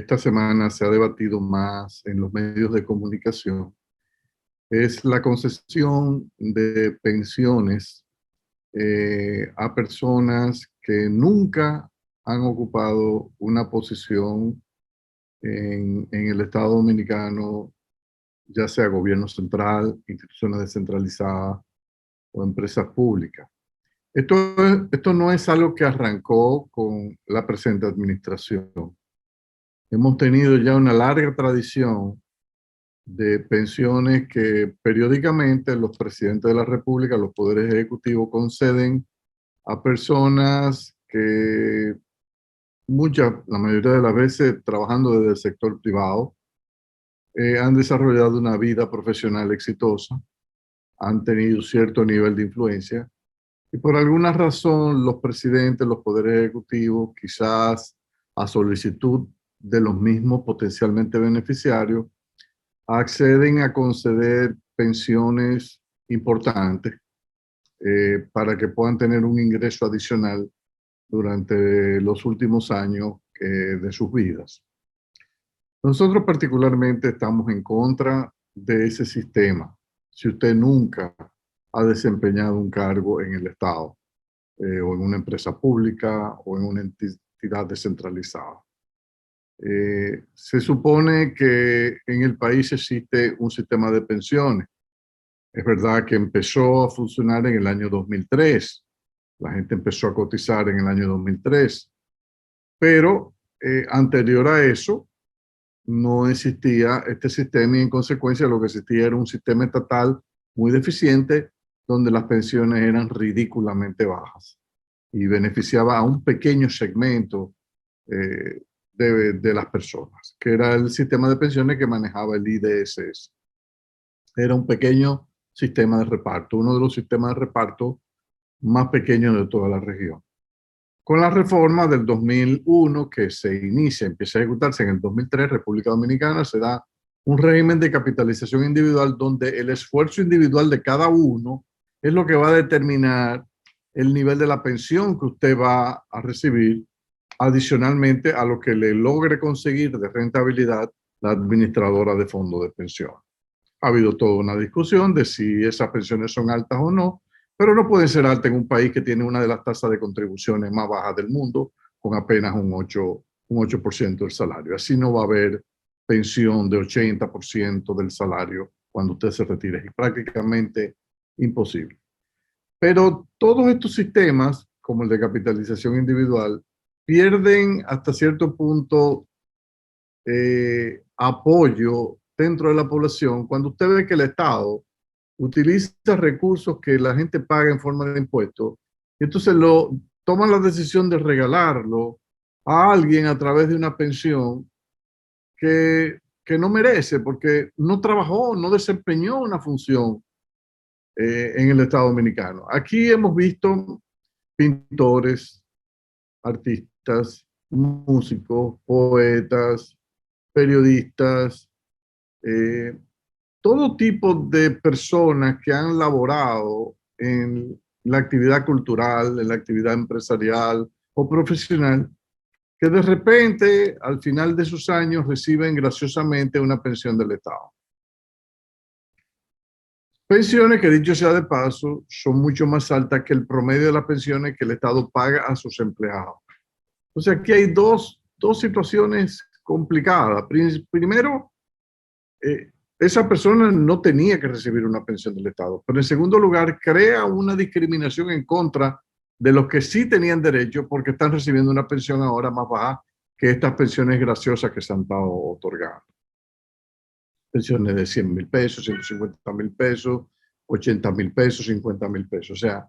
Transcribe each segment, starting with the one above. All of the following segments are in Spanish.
esta semana se ha debatido más en los medios de comunicación es la concesión de pensiones a personas que nunca han ocupado una posición en el Estado Dominicano, ya sea gobierno central, instituciones descentralizadas o empresas públicas. Esto no es algo que arrancó con la presente administración. Hemos tenido ya una larga tradición de pensiones que periódicamente los presidentes de la República, los poderes ejecutivos conceden a personas que la mayoría de las veces trabajando desde el sector privado, han desarrollado una vida profesional exitosa, han tenido cierto nivel de influencia y por alguna razón los presidentes, los poderes ejecutivos, quizás a solicitud de los mismos potencialmente beneficiarios, acceden a conceder pensiones importantes para que puedan tener un ingreso adicional durante los últimos años de sus vidas. Nosotros particularmente estamos en contra de ese sistema. Si usted nunca ha desempeñado un cargo en el Estado, o en una empresa pública, o en una entidad descentralizada. Se supone que en el país existe un sistema de pensiones. Es verdad que empezó a funcionar en el año 2003. La gente empezó a cotizar en el año 2003. Pero anterior a eso no existía este sistema y en consecuencia lo que existía era un sistema estatal muy deficiente donde las pensiones eran ridículamente bajas y beneficiaba a un pequeño segmento de las personas, que era el sistema de pensiones que manejaba el IDSS. Era un pequeño sistema de reparto, uno de los sistemas de reparto más pequeños de toda la región. Con la reforma del 2001 que empieza a ejecutarse en el 2003, República Dominicana se da un régimen de capitalización individual donde el esfuerzo individual de cada uno es lo que va a determinar el nivel de la pensión que usted va a recibir adicionalmente a lo que le logre conseguir de rentabilidad la administradora de fondos de pensión. Ha habido toda una discusión de si esas pensiones son altas o no, pero no pueden ser altas en un país que tiene una de las tasas de contribuciones más bajas del mundo, con apenas un 8% del salario. Así no va a haber pensión de 80% del salario cuando usted se retire. Es prácticamente imposible. Pero todos estos sistemas, como el de capitalización individual, pierden hasta cierto punto apoyo dentro de la población cuando usted ve que el Estado utiliza recursos que la gente paga en forma de impuestos y entonces toma la decisión de regalarlo a alguien a través de una pensión que no merece porque no trabajó, no desempeñó una función en el Estado Dominicano. Aquí hemos visto pintores, artistas, músicos, poetas, periodistas, todo tipo de personas que han laborado en la actividad cultural, en la actividad empresarial o profesional, que de repente al final de sus años reciben graciosamente una pensión del Estado. Pensiones que, dicho sea de paso, son mucho más altas que el promedio de las pensiones que el Estado paga a sus empleados. O sea, aquí hay dos situaciones complicadas. Primero, esa persona no tenía que recibir una pensión del Estado. Pero en segundo lugar, crea una discriminación en contra de los que sí tenían derecho porque están recibiendo una pensión ahora más baja que estas pensiones graciosas que se han estado otorgando. Pensiones de 100,000 pesos, 150,000 pesos, 80,000 pesos, 50,000 pesos. O sea,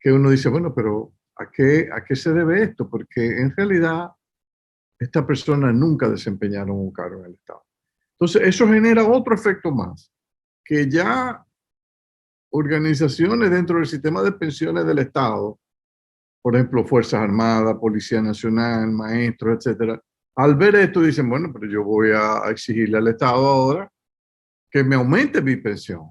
que uno dice, bueno, pero ¿a qué se debe esto? Porque en realidad estas personas nunca desempeñaron un cargo en el Estado. Entonces, eso genera otro efecto más, que ya organizaciones dentro del sistema de pensiones del Estado, por ejemplo, Fuerzas Armadas, Policía Nacional, maestros, etcétera, al ver esto dicen, bueno, pero yo voy a exigirle al Estado ahora que me aumente mi pensión.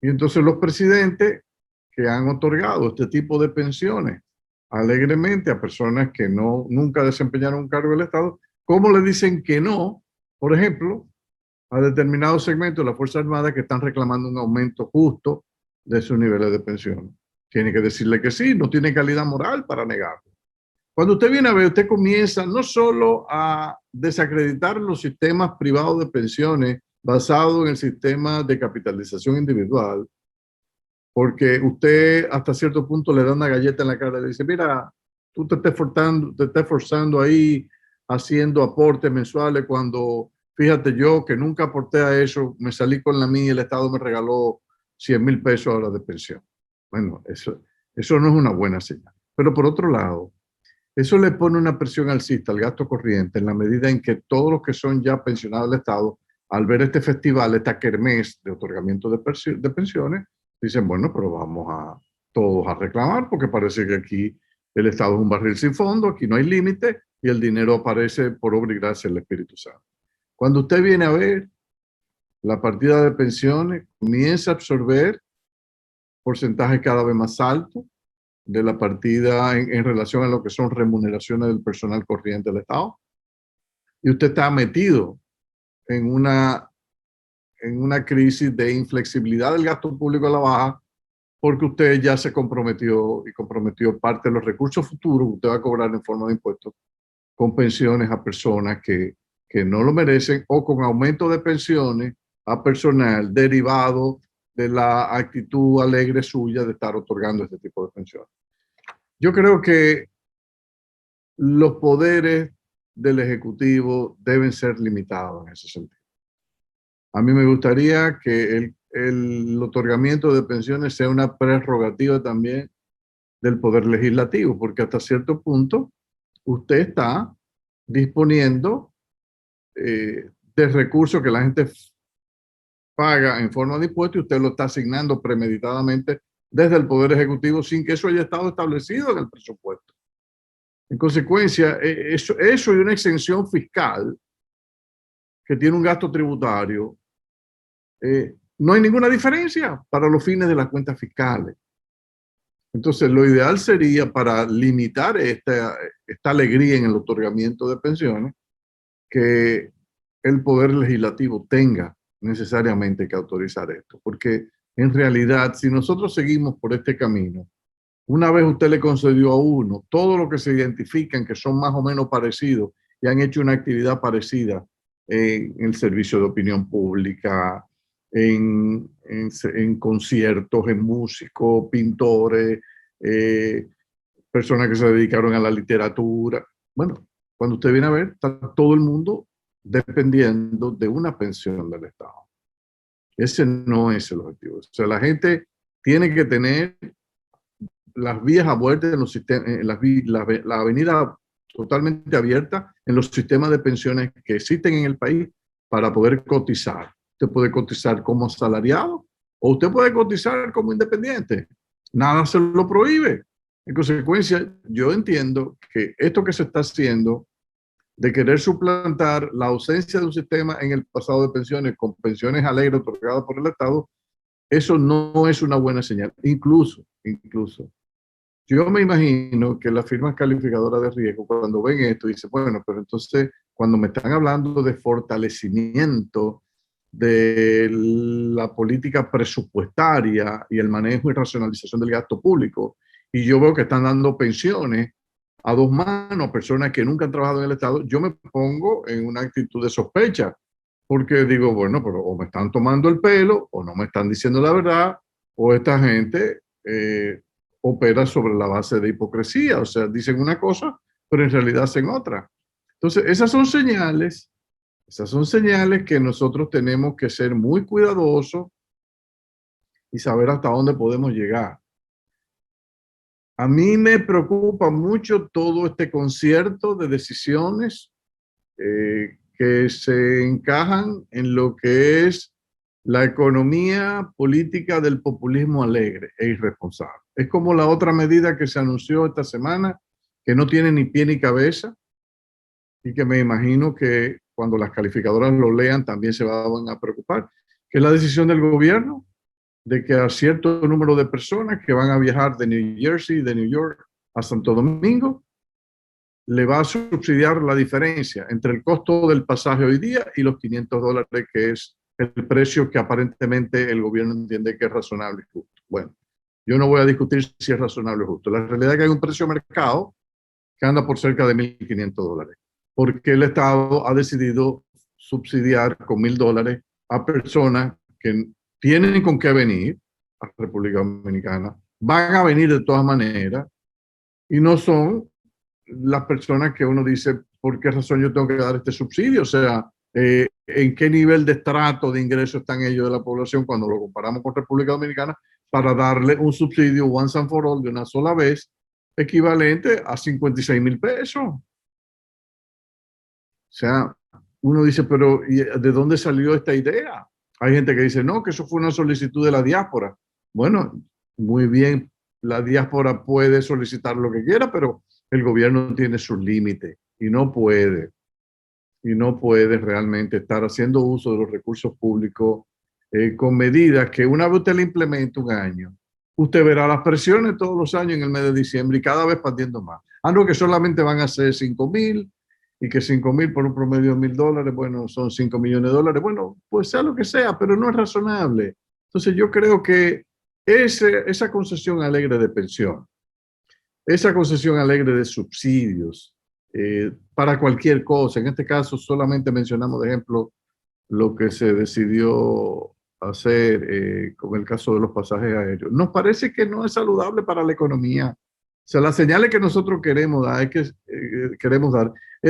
Y entonces los presidentes que han otorgado este tipo de pensiones alegremente a personas que nunca desempeñaron un cargo del Estado, ¿Cómo le dicen que no, por ejemplo, a determinados segmentos de la Fuerza Armada que están reclamando un aumento justo de sus niveles de pensión? Tiene que decirle que sí, no tiene calidad moral para negarlo. Cuando usted viene a ver, usted comienza no solo a desacreditar los sistemas privados de pensiones basados en el sistema de capitalización individual, porque usted hasta cierto punto le da una galleta en la cara y le dice, mira, tú te estás forzando ahí haciendo aportes mensuales cuando, fíjate yo que nunca aporté a eso, me salí con la mía y el Estado me regaló 100,000 pesos ahora de pensión. Bueno, eso no es una buena señal. Pero por otro lado, eso le pone una presión alcista al gasto corriente en la medida en que todos los que son ya pensionados del Estado, al ver este festival, esta kermés de otorgamiento de pensiones, dicen, bueno, pero vamos a todos a reclamar porque parece que aquí el Estado es un barril sin fondo, aquí no hay límite y el dinero aparece por obra y gracia del Espíritu Santo. Cuando usted viene a ver la partida de pensiones, comienza a absorber porcentajes cada vez más altos de la partida en relación a lo que son remuneraciones del personal corriente del Estado. Y usted está metido en una crisis de inflexibilidad del gasto público a la baja porque usted ya se comprometió y comprometió parte de los recursos futuros que usted va a cobrar en forma de impuestos con pensiones a personas que no lo merecen o con aumento de pensiones a personal derivado de la actitud alegre suya de estar otorgando este tipo de pensiones. Yo creo que los poderes del Ejecutivo deben ser limitados en ese sentido. A mí me gustaría que el otorgamiento de pensiones sea una prerrogativa también del Poder Legislativo, porque hasta cierto punto usted está disponiendo de recursos que la gente paga en forma de impuestos y usted lo está asignando premeditadamente desde el Poder Ejecutivo sin que eso haya estado establecido en el presupuesto. En consecuencia, eso y una exención fiscal que tiene un gasto tributario, no hay ninguna diferencia para los fines de las cuentas fiscales. Entonces, lo ideal sería para limitar esta alegría en el otorgamiento de pensiones, que el Poder Legislativo tenga necesariamente que autorizar esto, porque en realidad, si nosotros seguimos por este camino, una vez usted le concedió a uno todo lo que se identifican que son más o menos parecidos y han hecho una actividad parecida en el servicio de opinión pública, en conciertos, en músicos, pintores, eh, personas que se dedicaron a la literatura. Bueno, cuando usted viene a ver, está todo el mundo dependiendo de una pensión del Estado. Ese no es el objetivo. O sea, la gente tiene que tener las vías abiertas en los sistemas, la avenida totalmente abierta en los sistemas de pensiones que existen en el país para poder cotizar. Usted puede cotizar como asalariado o usted puede cotizar como independiente. Nada se lo prohíbe. En consecuencia, yo entiendo que esto que se está haciendo de querer suplantar la ausencia de un sistema en el pasado de pensiones con pensiones alegres otorgadas por el Estado, eso no es una buena señal. Incluso, yo me imagino que las firmas calificadoras de riesgo, cuando ven esto, dicen, bueno, pero entonces, cuando me están hablando de fortalecimiento de la política presupuestaria y el manejo y racionalización del gasto público, y yo veo que están dando pensiones a dos manos a personas que nunca han trabajado en el Estado, yo me pongo en una actitud de sospecha, porque digo, bueno, pero o me están tomando el pelo, o no me están diciendo la verdad, o esta gente opera sobre la base de hipocresía, o sea, dicen una cosa, pero en realidad hacen otra. Entonces, esas son señales que nosotros tenemos que ser muy cuidadosos y saber hasta dónde podemos llegar. A mí me preocupa mucho todo este concierto de decisiones que se encajan en lo que es la economía política del populismo alegre e irresponsable. Es como la otra medida que se anunció esta semana, que no tiene ni pie ni cabeza y que me imagino que cuando las calificadoras lo lean también se van a preocupar, que es la decisión del gobierno de que a cierto número de personas que van a viajar de New Jersey, de New York a Santo Domingo, le va a subsidiar la diferencia entre el costo del pasaje hoy día y los $500, que es el precio que aparentemente el gobierno entiende que es razonable y justo. Bueno, yo no voy a discutir si es razonable o justo. La realidad es que hay un precio de mercado que anda por cerca de $1.500, porque el Estado ha decidido subsidiar con $1.000 a personas que tienen con qué venir a la República Dominicana, van a venir de todas maneras y no son las personas que uno dice, ¿por qué razón yo tengo que dar este subsidio? O sea, ¿en qué nivel de estrato de ingreso están ellos de la población cuando lo comparamos con República Dominicana para darle un subsidio once and for all de una sola vez equivalente a 56,000 pesos? O sea, uno dice, pero ¿de dónde salió esta idea? Hay gente que dice, no, que eso fue una solicitud de la diáspora. Bueno, muy bien, la diáspora puede solicitar lo que quiera, pero el gobierno tiene sus límites y no puede realmente estar haciendo uso de los recursos públicos con medidas que una vez usted le implementa un año, usted verá las presiones todos los años en el mes de diciembre y cada vez expandiendo más. Ah, no, que solamente van a ser 5,000 y que 5,000 por un promedio de $1.000, bueno, son 5 millones de dólares. Bueno, pues sea lo que sea, pero no es razonable. Entonces yo creo que esa concesión alegre de pensión, esa concesión alegre de subsidios para cualquier cosa, en este caso solamente mencionamos de ejemplo lo que se decidió hacer con el caso de los pasajes aéreos. Nos parece que no es saludable para la economía. O sea, las señales que nosotros queremos dar es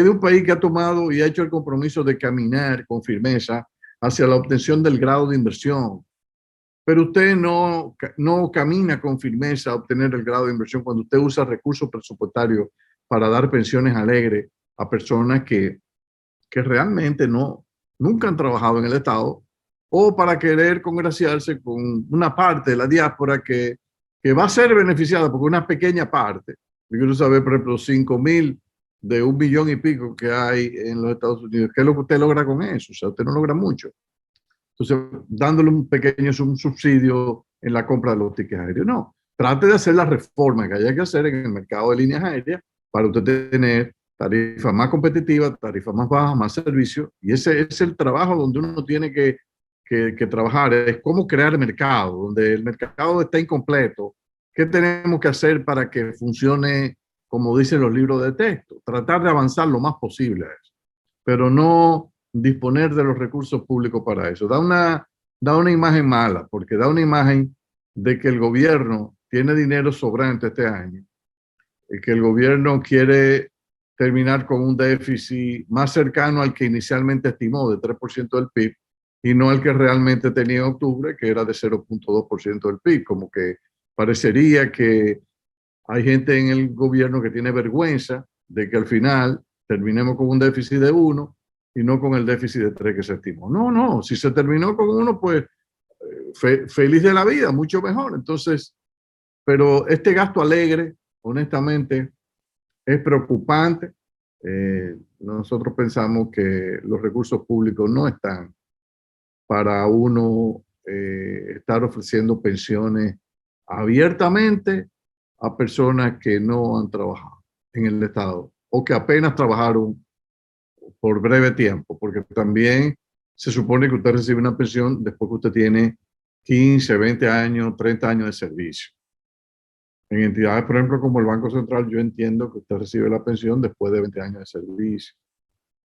de un país que ha tomado y ha hecho el compromiso de caminar con firmeza hacia la obtención del grado de inversión. Pero usted no camina con firmeza a obtener el grado de inversión cuando usted usa recursos presupuestarios para dar pensiones alegres a personas que realmente nunca han trabajado en el Estado, o para querer congraciarse con una parte de la diáspora que va a ser beneficiada porque una pequeña parte. Yo quiero saber, por ejemplo, 5,000 de 1 millón y pico que hay en los Estados Unidos. ¿Qué es lo que usted logra con eso? O sea, usted no logra mucho. Entonces, dándole un pequeño subsidio en la compra de los tickets aéreos. No, trate de hacer las reformas que haya que hacer en el mercado de líneas aéreas para usted tener tarifas más competitivas, tarifas más bajas, más servicios. Y ese es el trabajo donde uno tiene que trabajar, es cómo crear mercado, donde el mercado está incompleto. ¿Qué tenemos que hacer para que funcione como dicen los libros de texto? Tratar de avanzar lo más posible a eso, pero no disponer de los recursos públicos para eso. Da una imagen mala, porque da una imagen de que el gobierno tiene dinero sobrante este año, y que el gobierno quiere terminar con un déficit más cercano al que inicialmente estimó de 3% del PIB y no al que realmente tenía en octubre, que era de 0,2% del PIB. Como que parecería que hay gente en el gobierno que tiene vergüenza de que al final terminemos con un déficit de 1 y no con el déficit de 3 que se estimó. No, no, si se terminó con 1, pues feliz de la vida, mucho mejor. Entonces, pero este gasto alegre, honestamente, es preocupante. Nosotros pensamos que los recursos públicos no están para uno estar ofreciendo pensiones abiertamente a personas que no han trabajado en el Estado o que apenas trabajaron por breve tiempo, porque también se supone que usted recibe una pensión después que usted tiene 15, 20 años, 30 años de servicio. En entidades, por ejemplo, como el Banco Central, yo entiendo que usted recibe la pensión después de 20 años de servicio.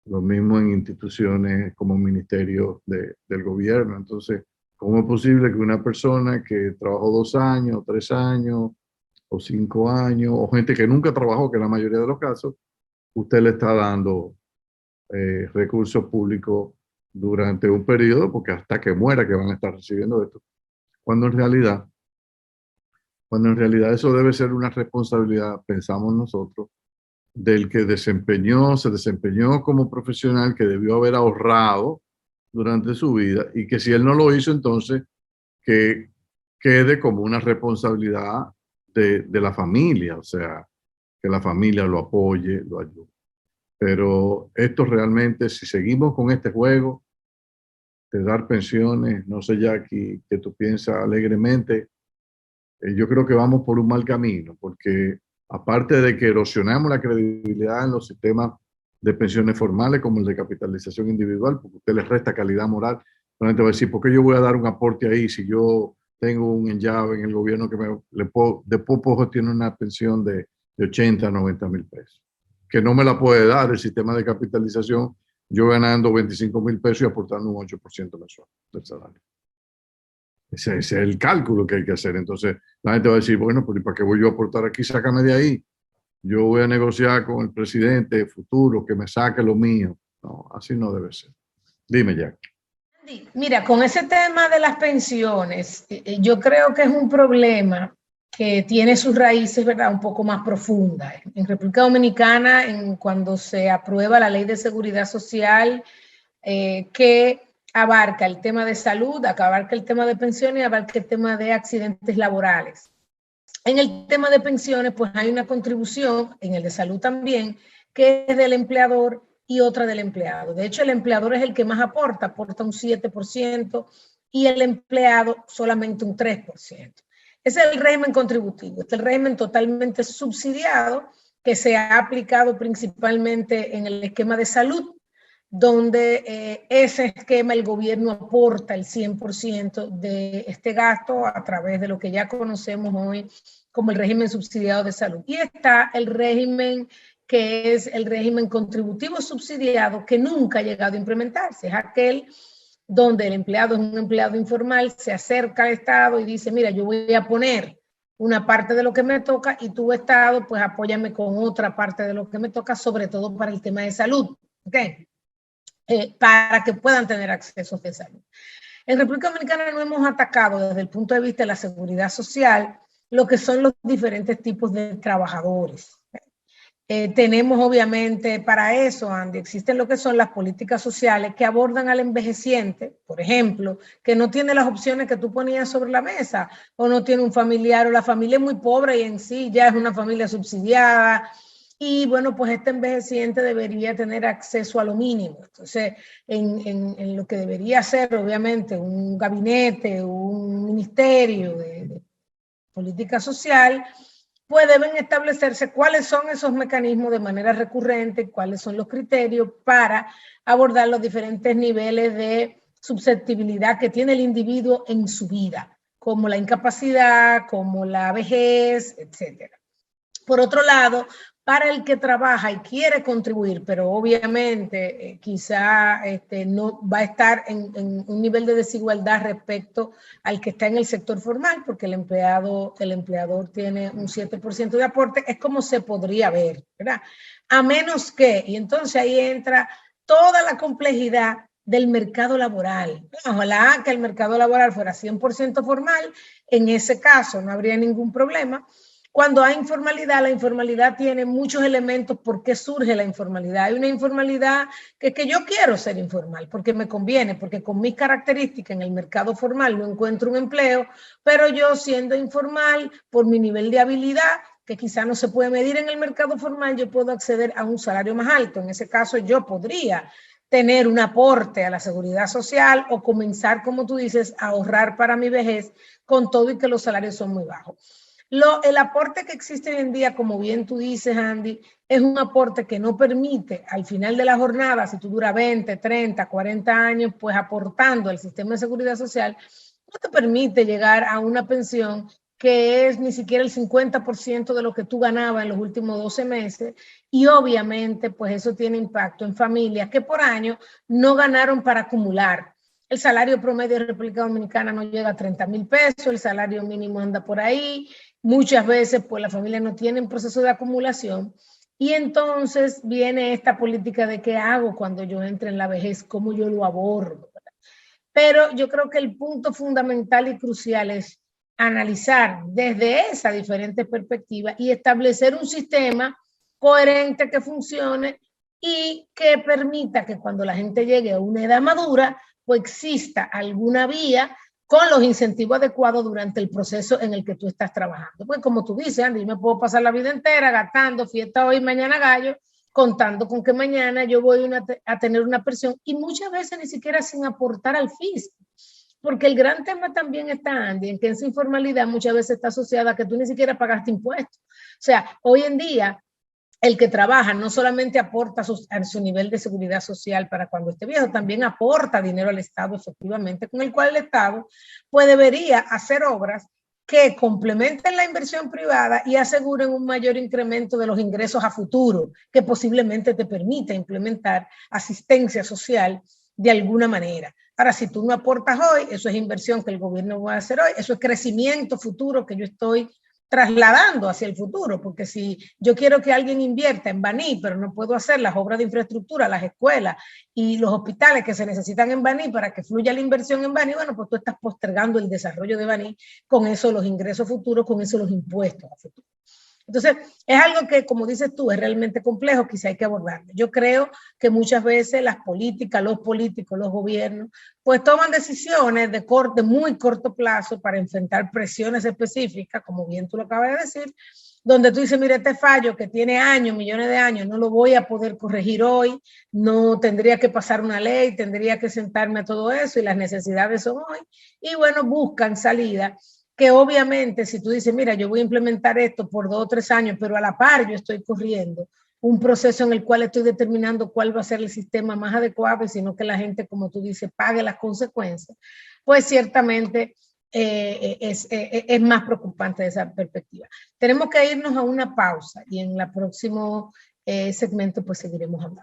Lo mismo en instituciones como ministerios del gobierno. Entonces, ¿cómo es posible que una persona que trabajó 2 años, 3 años, o 5 años, o gente que nunca trabajó, que en la mayoría de los casos, usted le está dando recursos públicos durante un periodo, porque hasta que muera que van a estar recibiendo esto, cuando en realidad, cuando en realidad eso debe ser una responsabilidad, pensamos nosotros, del que se desempeñó como profesional, que debió haber ahorrado durante su vida y que si él no lo hizo, entonces que quede como una responsabilidad de la familia, o sea, que la familia lo apoye, lo ayude. Pero esto realmente, si seguimos con este juego de dar pensiones, no sé, Jackie, que tú piensas alegremente, yo creo que vamos por un mal camino, porque aparte de que erosionamos la credibilidad en los sistemas de pensiones formales como el de capitalización individual, porque usted les resta calidad moral. La gente va a decir, ¿por qué yo voy a dar un aporte ahí si yo tengo un enllave en el gobierno que después puedo tener una pensión de 80, 90 mil pesos? Que no me la puede dar el sistema de capitalización, yo ganando 25 mil pesos y aportando un 8% mensual del salario. Ese es el cálculo que hay que hacer. Entonces la gente va a decir, bueno, pues ¿para qué voy yo a aportar aquí? Sácame de ahí. Yo voy a negociar con el presidente futuro que me saque lo mío. No, así no debe ser. Dime, Jack. Mira, con ese tema de las pensiones, yo creo que es un problema que tiene sus raíces, ¿verdad?, un poco más profundas. En República Dominicana, cuando se aprueba la Ley de Seguridad Social, que abarca el tema de salud, abarca el tema de pensiones y abarca el tema de accidentes laborales. En el tema de pensiones, pues hay una contribución, en el de salud también, que es del empleador y otra del empleado. De hecho, el empleador es el que más aporta un 7% y el empleado solamente un 3%. Ese es el régimen contributivo, este es el régimen totalmente subsidiado que se ha aplicado principalmente en el esquema de salud, donde ese esquema el gobierno aporta el 100% de este gasto a través de lo que ya conocemos hoy como el régimen subsidiado de salud. Y está el régimen que es el régimen contributivo subsidiado, que nunca ha llegado a implementarse. Es aquel donde el empleado es un empleado informal, se acerca al Estado y dice, mira, yo voy a poner una parte de lo que me toca y tú, Estado, pues apóyame con otra parte de lo que me toca, sobre todo para el tema de salud. ¿Ok? Para que puedan tener acceso a salud. En República Dominicana no hemos atacado desde el punto de vista de la seguridad social lo que son los diferentes tipos de trabajadores. Tenemos obviamente para eso, Andy, existen lo que son las políticas sociales que abordan al envejeciente, por ejemplo, que no tiene las opciones que tú ponías sobre la mesa, o no tiene un familiar, o la familia es muy pobre y en sí ya es una familia subsidiada. Y bueno, pues este envejeciente debería tener acceso a lo mínimo. Entonces, en lo que debería ser, obviamente, un gabinete, un ministerio de política social, pues deben establecerse cuáles son esos mecanismos de manera recurrente, cuáles son los criterios para abordar los diferentes niveles de susceptibilidad que tiene el individuo en su vida, como la incapacidad, como la vejez, etcétera. Por otro lado, para el que trabaja y quiere contribuir, pero obviamente quizá no va a estar en un nivel de desigualdad respecto al que está en el sector formal, porque el empleador tiene un 7% de aporte, es como se podría ver, ¿verdad? A menos que, y entonces ahí entra toda la complejidad del mercado laboral. Ojalá que el mercado laboral fuera 100% formal, en ese caso no habría ningún problema. Cuando hay informalidad, la informalidad tiene muchos elementos por qué surge la informalidad. Hay una informalidad que yo quiero ser informal porque me conviene, porque con mis características en el mercado formal no encuentro un empleo, pero yo siendo informal, por mi nivel de habilidad, que quizá no se puede medir en el mercado formal, yo puedo acceder a un salario más alto. En ese caso yo podría tener un aporte a la seguridad social o comenzar, como tú dices, a ahorrar para mi vejez, con todo y que los salarios son muy bajos. El aporte que existe hoy en día, como bien tú dices, Andy, es un aporte que no permite al final de la jornada, si tú duras 20, 30, 40 años, pues aportando al sistema de seguridad social, no te permite llegar a una pensión que es ni siquiera el 50% de lo que tú ganabas en los últimos 12 meses, y obviamente pues eso tiene impacto en familias que por año no ganaron para acumular. El salario promedio de República Dominicana no llega a 30,000 pesos, el salario mínimo anda por ahí. Muchas veces, pues, la familia no tiene un proceso de acumulación y entonces viene esta política de qué hago cuando yo entre en la vejez, cómo yo lo abordo. Pero yo creo que el punto fundamental y crucial es analizar desde esa diferente perspectiva y establecer un sistema coherente que funcione y que permita que cuando la gente llegue a una edad madura, pues exista alguna vía con los incentivos adecuados durante el proceso en el que tú estás trabajando. Pues como tú dices, Andy, yo me puedo pasar la vida entera gastando fiesta hoy, mañana gallo, contando con que mañana yo voy a tener una pensión y muchas veces ni siquiera sin aportar al fisco. Porque el gran tema también está, Andy, en que esa informalidad muchas veces está asociada a que tú ni siquiera pagaste impuestos. O sea, hoy en día, el que trabaja no solamente aporta a su nivel de seguridad social para cuando esté viejo, también aporta dinero al Estado efectivamente, con el cual el Estado pues debería hacer obras que complementen la inversión privada y aseguren un mayor incremento de los ingresos a futuro, que posiblemente te permita implementar asistencia social de alguna manera. Ahora, si tú no aportas hoy, eso es inversión que el gobierno va a hacer hoy, eso es crecimiento futuro que yo estoy trasladando hacia el futuro, porque si yo quiero que alguien invierta en Baní, pero no puedo hacer las obras de infraestructura, las escuelas y los hospitales que se necesitan en Baní para que fluya la inversión en Baní, bueno, pues tú estás postergando el desarrollo de Baní, con eso los ingresos futuros, con eso los impuestos a futuro. Entonces, es algo que, como dices tú, es realmente complejo, quizá hay que abordarlo. Yo creo que muchas veces las políticas, los políticos, los gobiernos, pues toman decisiones de muy corto plazo para enfrentar presiones específicas, como bien tú lo acabas de decir, donde tú dices, mira, este fallo que tiene años, millones de años, no lo voy a poder corregir hoy, no tendría que pasar una ley, tendría que sentarme a todo eso y las necesidades son hoy. Y bueno, buscan salida que obviamente si tú dices, mira, yo voy a implementar esto por 2 o 3 años, pero a la par yo estoy corriendo un proceso en el cual estoy determinando cuál va a ser el sistema más adecuado, y sino que la gente, como tú dices, pague las consecuencias, pues ciertamente es más preocupante de esa perspectiva. Tenemos que irnos a una pausa y en el próximo segmento pues seguiremos hablando.